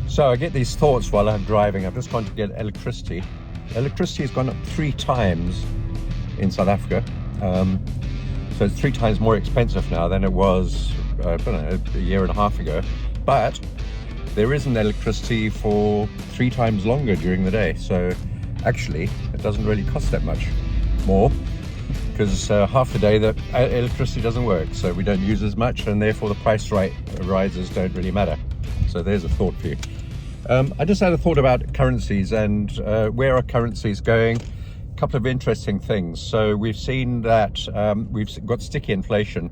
So I get these thoughts while I'm driving. I've just gone to get electricity. Electricity has gone up 3 times in South Africa. So it's 3 times more expensive now than it was, I don't know, a year and a half ago. But there isn't electricity for 3 times longer during the day. So actually, it doesn't really cost that much more, because half the day the electricity doesn't work. So we don't use as much, and therefore the price rises don't really matter. So there's a thought for you. I just had a thought about currencies and where are currencies going. A couple of interesting things. So we've seen that we've got sticky inflation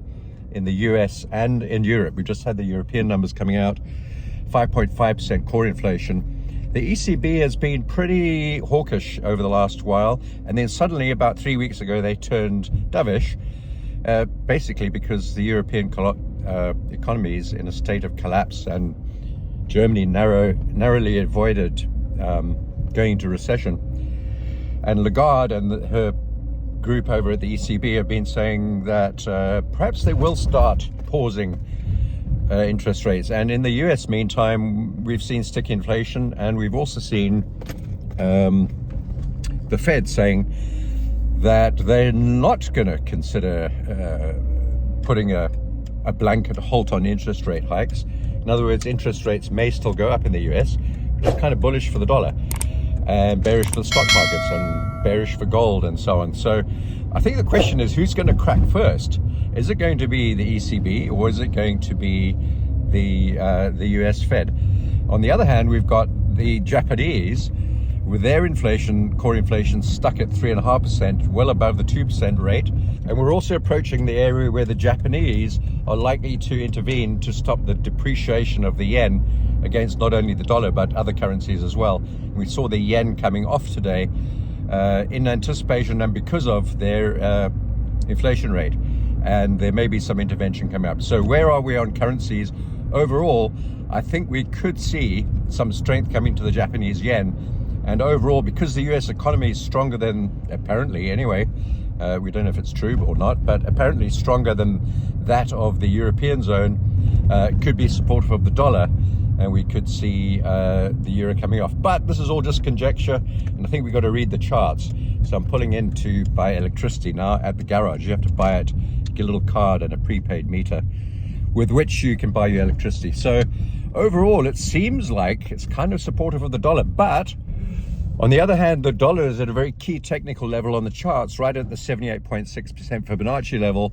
in the US and in Europe. We just had the European numbers coming out, 5.5% core inflation. The ECB has been pretty hawkish over the last while, and then suddenly about 3 weeks ago they turned dovish, basically because the European economy is in a state of collapse, and Germany narrowly avoided going into recession. And Lagarde and her group over at the ECB have been saying that perhaps they will start pausing interest rates. And in the US, meantime, we've seen sticky inflation, and we've also seen the Fed saying that they're not going to consider putting a blanket halt on interest rate hikes. In other words, interest rates may still go up in the US, which is kind of bullish for the dollar, and bearish for the stock markets, and bearish for gold, and so on. So I think the question is, who's going to crack first? Is it going to be the ECB, or is it going to be the US Fed? On the other hand, we've got the Japanese with their inflation, core inflation, stuck at 3.5%, well above the 2% rate. And we're also approaching the area where the Japanese are likely to intervene to stop the depreciation of the yen against not only the dollar, but other currencies as well. We saw the yen coming off today in anticipation and because of their inflation rate. And there may be some intervention coming up. So where are we on currencies? Overall, I think we could see some strength coming to the Japanese yen. And overall, because the US economy is stronger than, apparently anyway, we don't know if it's true or not, but apparently stronger than that of the European zone, could be supportive of the dollar, and we could see the euro coming off. But this is all just conjecture, and I think we've got to read the charts. So I'm pulling in to buy electricity now at the garage. You have to buy it, get a little card and a prepaid meter with which you can buy your electricity. So overall, it seems like it's kind of supportive of the dollar, but on the other hand, the dollar is at a very key technical level on the charts, right at the 78.6% Fibonacci level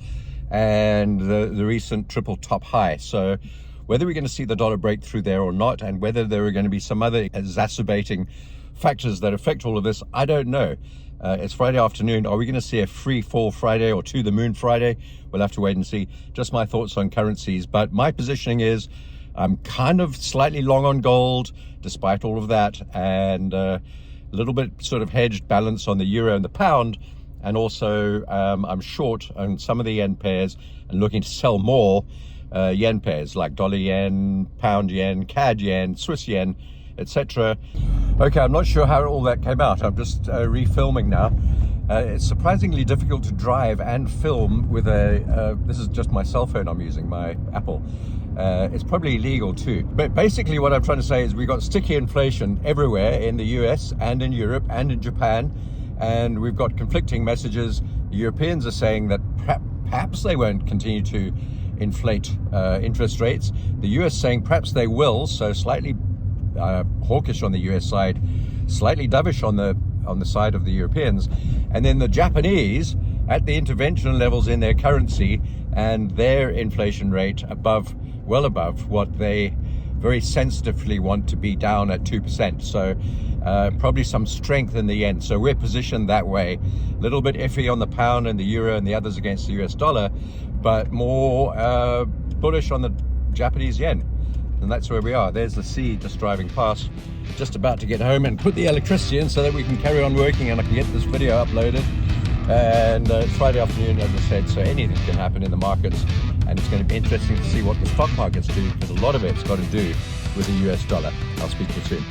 and the recent triple top high. So whether we're going to see the dollar break through there or not, and whether there are going to be some other exacerbating factors that affect all of this, I don't know. It's Friday afternoon. Are we going to see a free fall Friday or to the moon Friday? We'll have to wait and see. Just my thoughts on currencies. But my positioning is I'm kind of slightly long on gold despite all of that, and a little bit sort of hedged balance on the euro and the pound. And also I'm short on some of the yen pairs and looking to sell more yen pairs like dollar yen, pound yen, CAD yen, Swiss yen, etc. Okay, I'm not sure how all that came out. I'm just refilming now. It's surprisingly difficult to drive and film with this is just my cell phone I'm using, my Apple. It's probably illegal too. But basically what I'm trying to say is we've got sticky inflation everywhere in the US and in Europe and in Japan. And we've got conflicting messages. The Europeans are saying that perhaps they won't continue to inflate interest rates. The US saying perhaps they will, so slightly hawkish on the US side, slightly dovish on the side of the Europeans. And then the Japanese at the intervention levels in their currency and their inflation rate well above what they very sensitively want to be down at 2%. So probably some strength in the yen. So we're positioned that way. A little bit iffy on the pound and the euro and the others against the US dollar, but more bullish on the Japanese yen. And that's where we are. There's the sea just driving past. Just about to get home and put the electricity in so that we can carry on working and I can get this video uploaded. And it's Friday afternoon, as I said, so anything can happen in the markets. And it's going to be interesting to see what the stock markets do, because a lot of it's got to do with the US dollar. I'll speak to you soon.